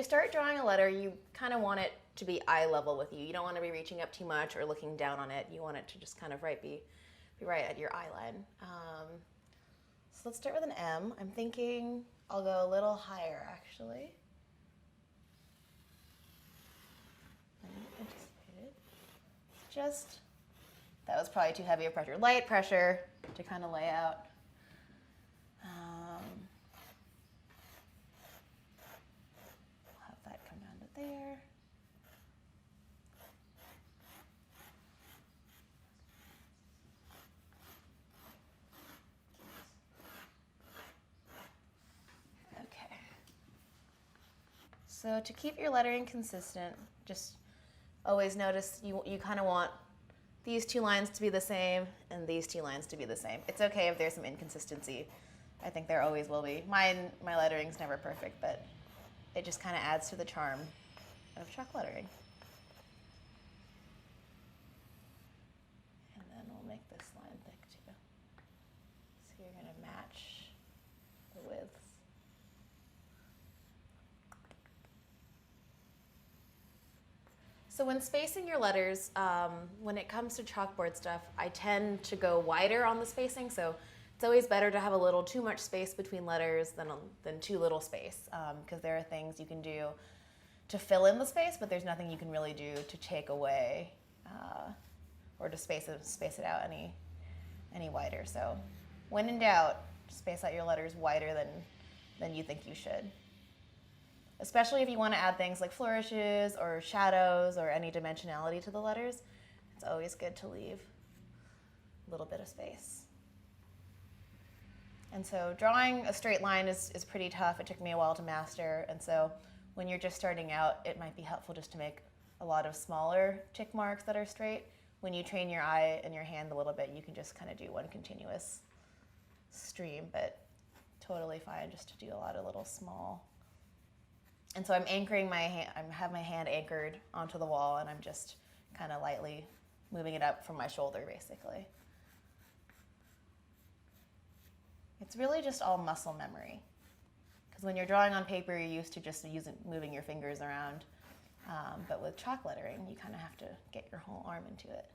you start drawing a letter, you kind of want it to be eye level with you. You don't want to be reaching up too much or looking down on it. You want it to just kind of be right at your eye line. So let's start with an M. I'm thinking I'll go a little higher, actually. Just, that was probably too heavy of pressure. Light pressure to kind of lay out. Have that come down to there. Okay. So to keep your lettering consistent, just always notice you kind of want these two lines to be the same and these two lines to be the same. It's okay if there's some inconsistency. I think there always will be. My lettering's never perfect, but it just kind of adds to the charm of chalk lettering. And then we'll make this line thick too. So you're going to match the widths. So when spacing your letters, when it comes to chalkboard stuff, I tend to go wider on the spacing. So it's always better to have a little too much space between letters than too little space, because there are things you can do to fill in the space, but there's nothing you can really do to take away or to space it out any wider. So when in doubt, space out your letters wider than you think you should. Especially if you want to add things like flourishes or shadows or any dimensionality to the letters, it's always good to leave a little bit of space. And so drawing a straight line is pretty tough. It took me a while to master. And so when you're just starting out, it might be helpful just to make a lot of smaller tick marks that are straight. When you train your eye and your hand a little bit, you can just kind of do one continuous stream, but totally fine just to do a lot of little small. And so I'm anchoring my hand, I have my hand anchored onto the wall, and I'm just kind of lightly moving it up from my shoulder, basically. It's really just all muscle memory. Because when you're drawing on paper, you're used to just moving your fingers around. But with chalk lettering, you kind of have to get your whole arm into it.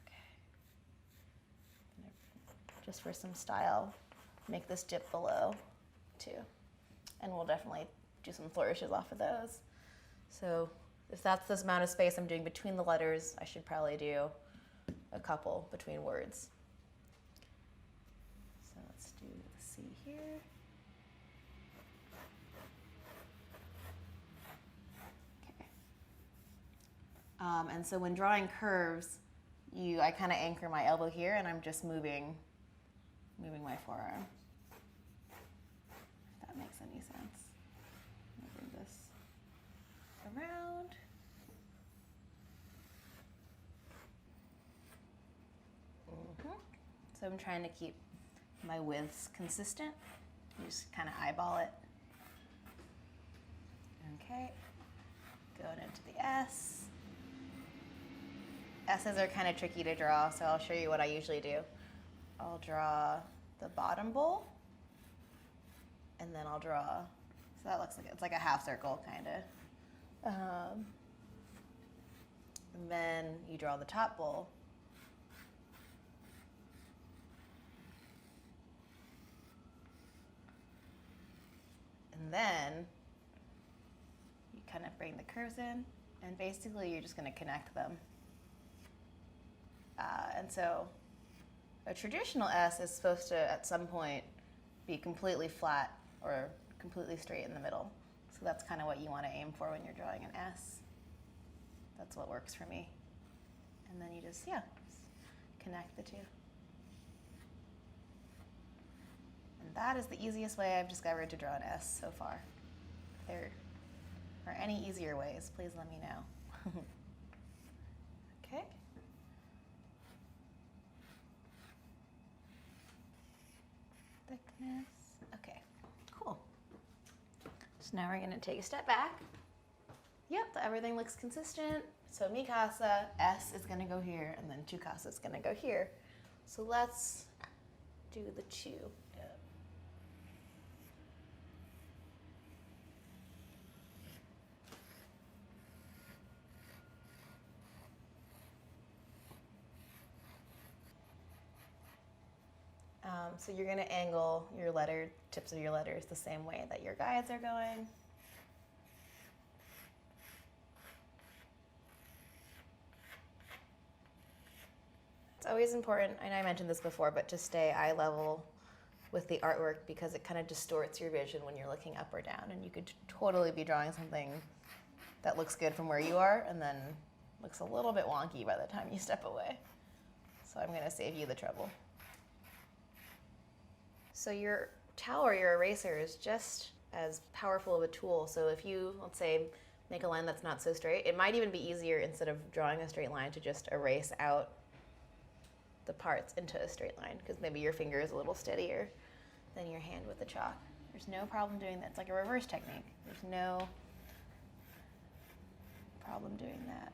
Okay. Just for some style, make this dip below too. And we'll definitely do some flourishes off of those. So if that's this amount of space I'm doing between the letters, I should probably do a couple between words. So let's do the C here. Okay. And so when drawing curves, I kind of anchor my elbow here, and I'm just moving my forearm. If that makes any sense. Moving this around. So I'm trying to keep my widths consistent. You just kind of eyeball it. Okay, going into the S. S's are kind of tricky to draw, so I'll show you what I usually do. I'll draw the bottom bowl, and then I'll draw, so that looks like it's like a half circle, kind of. And then you draw the top bowl. And then you kind of bring the curves in, and basically you're just going to connect them. And so a traditional S is supposed to, at some point, be completely flat or completely straight in the middle. So that's kind of what you want to aim for when you're drawing an S. That's what works for me. And then you just connect the two. And that is the easiest way I've discovered to draw an S so far. If there are any easier ways, please let me know. Okay. Thickness. Okay, cool. So now we're going to take a step back. Yep, everything looks consistent. So mi casa, S is going to go here, and then tu casa is going to go here. So let's do the two. So you're going to angle your tips of your letters the same way that your guides are going. It's always important, I know I mentioned this before, but to stay eye level with the artwork because it kind of distorts your vision when you're looking up or down, and you could totally be drawing something that looks good from where you are and then looks a little bit wonky by the time you step away. So I'm going to save you the trouble. So your towel or your eraser is just as powerful of a tool. So if you, let's say, make a line that's not so straight, it might even be easier, instead of drawing a straight line, to just erase out the parts into a straight line, because maybe your finger is a little steadier than your hand with the chalk. There's no problem doing that. It's like a reverse technique. There's no problem doing that.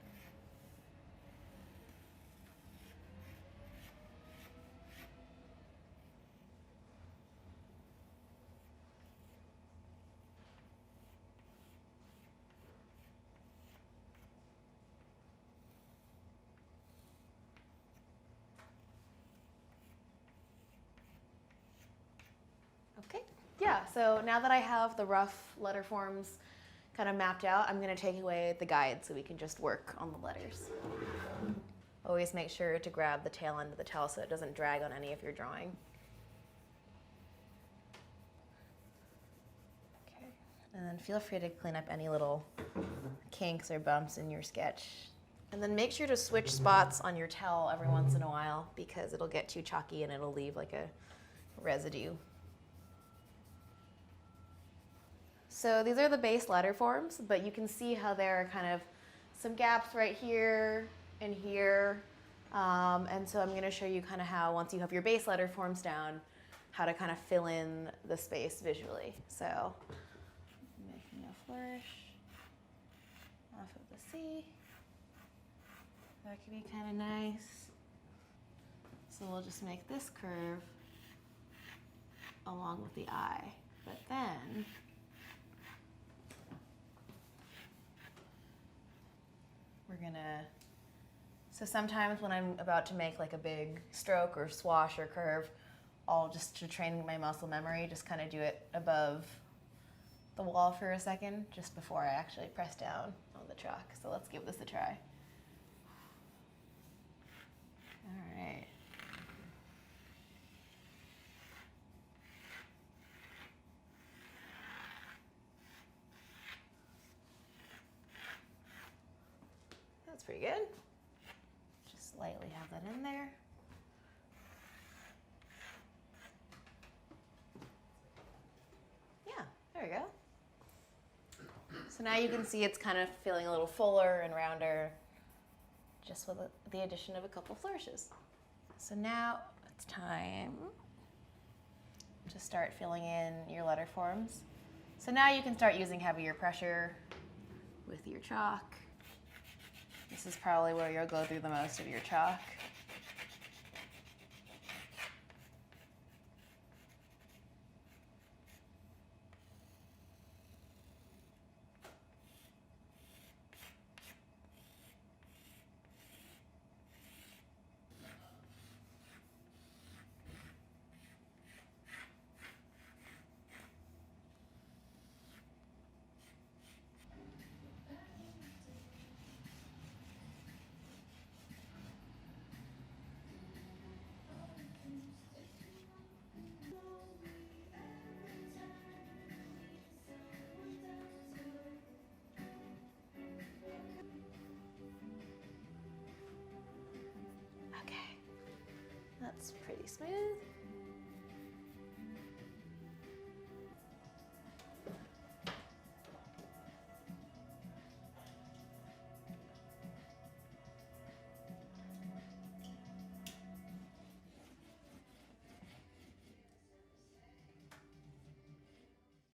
Okay, yeah, so now that I have the rough letter forms kind of mapped out, I'm going to take away the guide so we can just work on the letters. Always make sure to grab the tail end of the towel so it doesn't drag on any of your drawing. Okay, and then feel free to clean up any little kinks or bumps in your sketch. And then make sure to switch spots on your towel every once in a while, because it'll get too chalky and it'll leave like a residue. So these are the base letter forms, but you can see how there are kind of some gaps right here and here. And so I'm going to show you kind of how, once you have your base letter forms down, how to kind of fill in the space visually. So making a flourish off of the C. That could be kind of nice. So we'll just make this curve along with the I. But then we're gonna, so sometimes when I'm about to make like a big stroke or swash or curve, I'll just, to train my muscle memory, just kind of do it above the wall for a second, just before I actually press down on the chalk. So let's give this a try. All right. That's pretty good. Just lightly have that in there. Yeah, there we go. So now you can see it's kind of feeling a little fuller and rounder, just with the addition of a couple flourishes. So now it's time to start filling in your letter forms. So now you can start using heavier pressure with your chalk. This is probably where you'll go through the most of your chalk. Okay, that's pretty smooth.